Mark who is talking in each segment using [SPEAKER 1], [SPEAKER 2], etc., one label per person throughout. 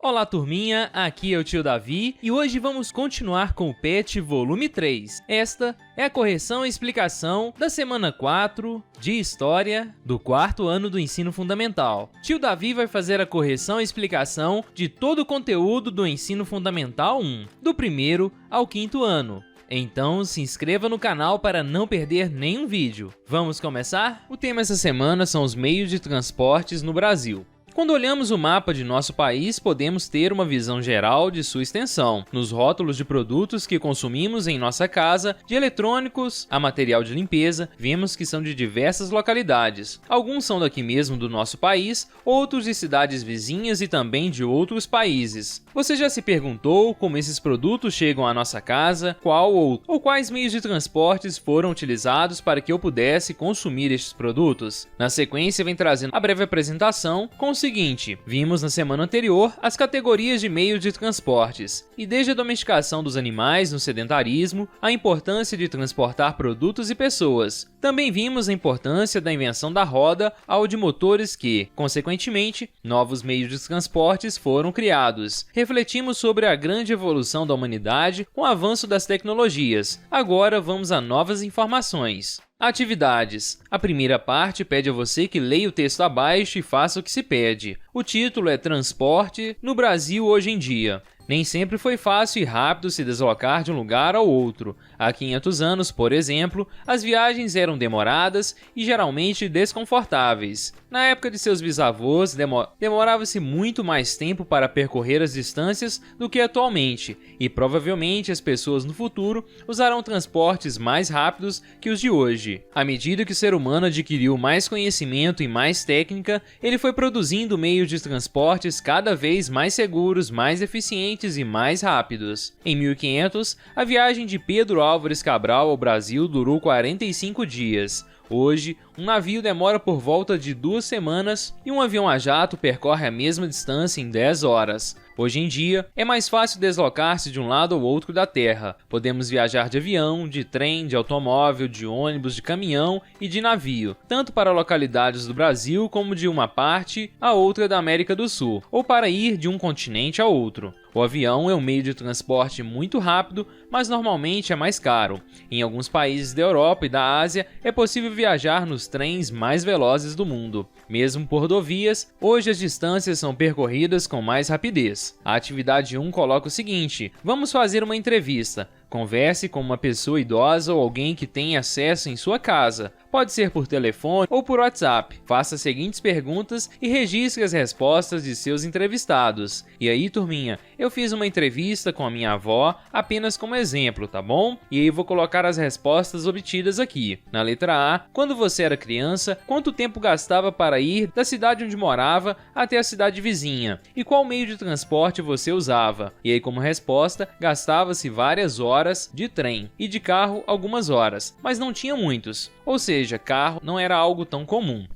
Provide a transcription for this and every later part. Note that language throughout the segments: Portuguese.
[SPEAKER 1] Olá turminha, aqui é o tio Davi e hoje vamos continuar com o PET volume 3. Esta é a correção e explicação da semana 4 de História do quarto ano do Ensino Fundamental. Tio Davi vai fazer a correção e explicação de todo o conteúdo do Ensino Fundamental 1, do primeiro ao quinto ano. Então se inscreva no canal para não perder nenhum vídeo. Vamos começar? O tema essa semana são os meios de transportes no Brasil. Quando olhamos o mapa de nosso país, podemos ter uma visão geral de sua extensão. Nos rótulos de produtos que consumimos em nossa casa, de eletrônicos a material de limpeza, vemos que são de diversas localidades. Alguns são daqui mesmo do nosso país, outros de cidades vizinhas e também de outros países. Você já se perguntou como esses produtos chegam à nossa casa, qual ou quais meios de transportes foram utilizados para que eu pudesse consumir estes produtos? Na sequência, vem trazendo a breve apresentação com o seguinte: vimos na semana anterior as categorias de meios de transportes, e desde a domesticação dos animais no sedentarismo, a importância de transportar produtos e pessoas. Também vimos a importância da invenção da roda ao de motores que, consequentemente, novos meios de transportes foram criados. Refletimos sobre a grande evolução da humanidade com o avanço das tecnologias. Agora vamos a novas informações. Atividades. A primeira parte pede a você que leia o texto abaixo e faça o que se pede. O título é Transporte no Brasil hoje em dia. Nem sempre foi fácil e rápido se deslocar de um lugar ao outro. Há 500 anos, por exemplo, as viagens eram demoradas e geralmente desconfortáveis. Na época de seus bisavôs, demorava-se muito mais tempo para percorrer as distâncias do que atualmente, e provavelmente as pessoas no futuro usarão transportes mais rápidos que os de hoje. À medida que o ser humano adquiriu mais conhecimento e mais técnica, ele foi produzindo meios de transportes cada vez mais seguros, mais eficientes e mais rápidos. Em 1500, a viagem de Pedro Álvares Cabral ao Brasil durou 45 dias. Hoje, um navio demora por volta de 2 semanas e um avião a jato percorre a mesma distância em 10 horas. Hoje em dia, é mais fácil deslocar-se de um lado ao outro da Terra. Podemos viajar de avião, de trem, de automóvel, de ônibus, de caminhão e de navio, tanto para localidades do Brasil como de uma parte a outra da América do Sul, ou para ir de um continente a outro. O avião é um meio de transporte muito rápido, mas normalmente é mais caro. Em alguns países da Europa e da Ásia, é possível viajar nos trens mais velozes do mundo. Mesmo por rodovias, hoje as distâncias são percorridas com mais rapidez. A atividade 1 coloca o seguinte: vamos fazer uma entrevista. Converse com uma pessoa idosa ou alguém que tem acesso em sua casa. Pode ser por telefone ou por WhatsApp. Faça as seguintes perguntas e registre as respostas de seus entrevistados. E aí, turminha, eu fiz uma entrevista com a minha avó apenas como exemplo, tá bom? E aí vou colocar as respostas obtidas aqui. Na letra A, quando você era criança, quanto tempo gastava para ir da cidade onde morava até a cidade vizinha? E qual meio de transporte você usava? E aí, como resposta, gastava-se várias horas de trem e de carro algumas horas, mas não tinha muitos, ou seja, carro não era algo tão comum.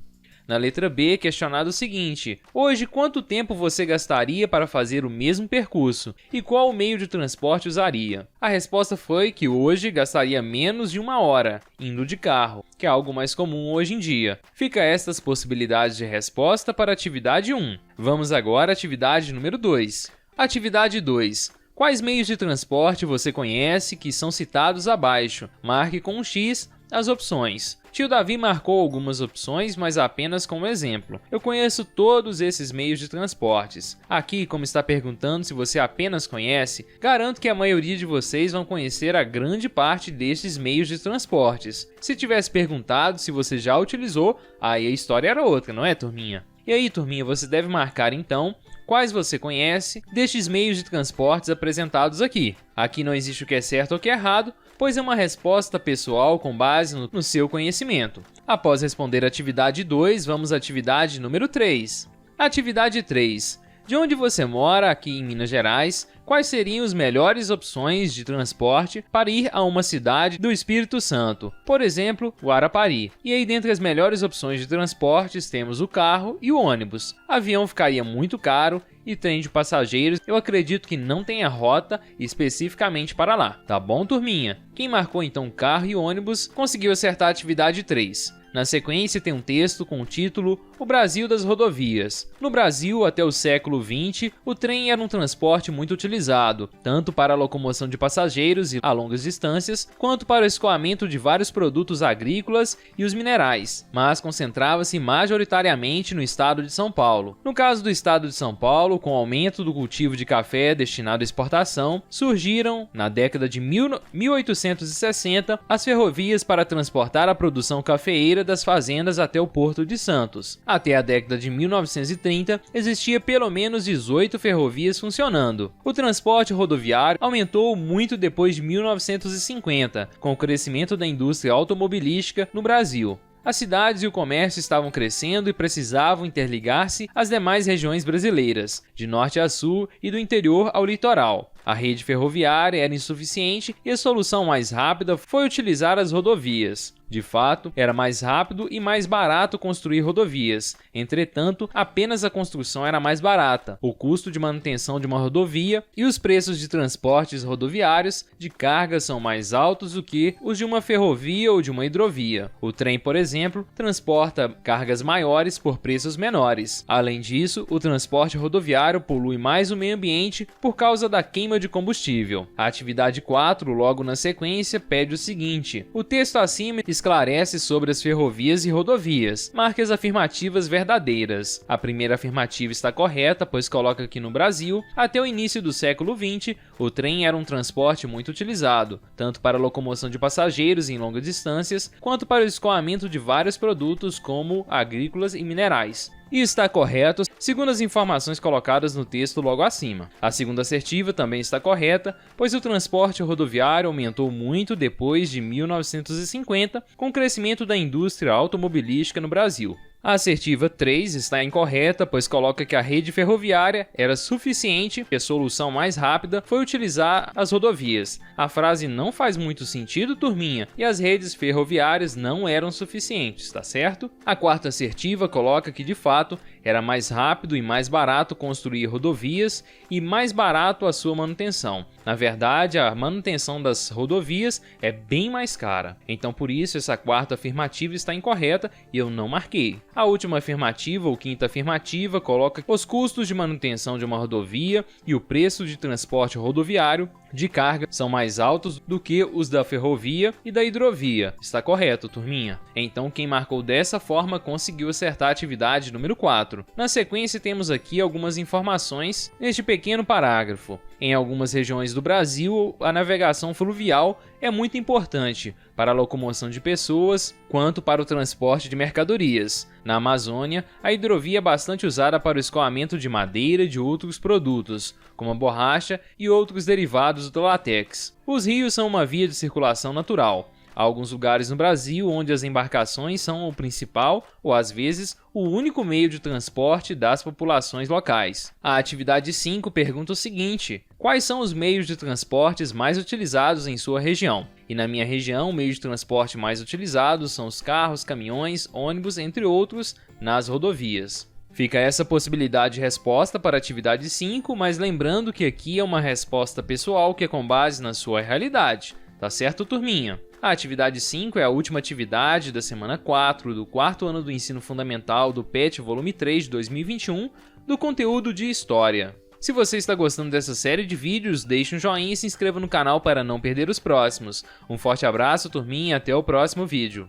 [SPEAKER 1] Na letra B, questionado o seguinte: hoje, quanto tempo você gastaria para fazer o mesmo percurso? E qual o meio de transporte usaria? A resposta foi que hoje gastaria menos de 1 hora, indo de carro, que é algo mais comum hoje em dia. Fica estas possibilidades de resposta para a atividade 1. Vamos agora à atividade número 2. Atividade 2. Quais meios de transporte você conhece que são citados abaixo? Marque com um X as opções. Tio Davi marcou algumas opções, mas apenas como exemplo. Eu conheço todos esses meios de transportes. Aqui, como está perguntando se você apenas conhece, garanto que a maioria de vocês vão conhecer a grande parte destes meios de transportes. Se tivesse perguntado se você já utilizou, aí a história era outra, não é, turminha? E aí, turminha, você deve marcar então quais você conhece destes meios de transportes apresentados aqui. Aqui não existe o que é certo ou o que é errado, pois é uma resposta pessoal com base no seu conhecimento. Após responder a atividade 2, vamos à atividade número 3. Atividade 3. De onde você mora aqui em Minas Gerais, quais seriam as melhores opções de transporte para ir a uma cidade do Espírito Santo? Por exemplo, Guarapari. E aí, dentre as melhores opções de transportes, temos o carro e o ônibus. Avião ficaria muito caro e trem de passageiros, eu acredito que não tenha rota especificamente para lá. Tá bom, turminha? Quem marcou então carro e ônibus conseguiu acertar a atividade 3. Na sequência tem um texto com o título O Brasil das rodovias. No Brasil, até o século XX, o trem era um transporte muito utilizado, tanto para a locomoção de passageiros a longas distâncias, quanto para o escoamento de vários produtos agrícolas e os minerais, mas concentrava-se majoritariamente no estado de São Paulo. No caso do estado de São Paulo, com o aumento do cultivo de café destinado à exportação, surgiram, na década de 1860, as ferrovias para transportar a produção cafeeira das fazendas até o Porto de Santos. Até a década de 1930, existia pelo menos 18 ferrovias funcionando. O transporte rodoviário aumentou muito depois de 1950, com o crescimento da indústria automobilística no Brasil. As cidades e o comércio estavam crescendo e precisavam interligar-se às demais regiões brasileiras, de norte a sul e do interior ao litoral. A rede ferroviária era insuficiente e a solução mais rápida foi utilizar as rodovias. De fato, era mais rápido e mais barato construir rodovias. Entretanto, apenas a construção era mais barata, o custo de manutenção de uma rodovia e os preços de transportes rodoviários de carga são mais altos do que os de uma ferrovia ou de uma hidrovia. O trem, por exemplo, transporta cargas maiores por preços menores. Além disso, o transporte rodoviário polui mais o meio ambiente por causa da queima de combustível. A atividade 4, logo na sequência, pede o seguinte: o texto acima esclarece sobre as ferrovias e rodovias. Marque as afirmativas verdadeiras. A primeira afirmativa está correta, pois coloca que no Brasil, até o início do século XX, o trem era um transporte muito utilizado, tanto para a locomoção de passageiros em longas distâncias, quanto para o escoamento de vários produtos como agrícolas e minerais. E está correto, segundo as informações colocadas no texto logo acima. A segunda assertiva também está correta, pois o transporte rodoviário aumentou muito depois de 1950, com o crescimento da indústria automobilística no Brasil. A assertiva 3 está incorreta, pois coloca que a rede ferroviária era suficiente e a solução mais rápida foi utilizar as rodovias. A frase não faz muito sentido, turminha, e as redes ferroviárias não eram suficientes, tá certo? A quarta assertiva coloca que, de fato, era mais rápido e mais barato construir rodovias e mais barato a sua manutenção. Na verdade, a manutenção das rodovias é bem mais cara. Então, por isso, essa quarta afirmativa está incorreta e eu não marquei. A última afirmativa, ou quinta afirmativa, coloca que os custos de manutenção de uma rodovia e o preço de transporte rodoviário de carga são mais altos do que os da ferrovia e da hidrovia. Está correto, turminha? Então, quem marcou dessa forma conseguiu acertar a atividade número 4. Na sequência, temos aqui algumas informações neste pequeno parágrafo. Em algumas regiões do Brasil, a navegação fluvial é muito importante para a locomoção de pessoas, quanto para o transporte de mercadorias. Na Amazônia, a hidrovia é bastante usada para o escoamento de madeira e de outros produtos, como a borracha e outros derivados do látex. Os rios são uma via de circulação natural. Há alguns lugares no Brasil onde as embarcações são o principal, ou às vezes, o único meio de transporte das populações locais. A atividade 5 pergunta o seguinte: quais são os meios de transportes mais utilizados em sua região? E na minha região, o meio de transporte mais utilizado são os carros, caminhões, ônibus, entre outros, nas rodovias. Fica essa possibilidade de resposta para a atividade 5, mas lembrando que aqui é uma resposta pessoal que é com base na sua realidade. Tá certo, turminha? A atividade 5 é a última atividade da semana 4 do quarto ano do ensino fundamental do PET volume 3 de 2021, do conteúdo de História. Se você está gostando dessa série de vídeos, deixe um joinha e se inscreva no canal para não perder os próximos. Um forte abraço, turminha, e até o próximo vídeo.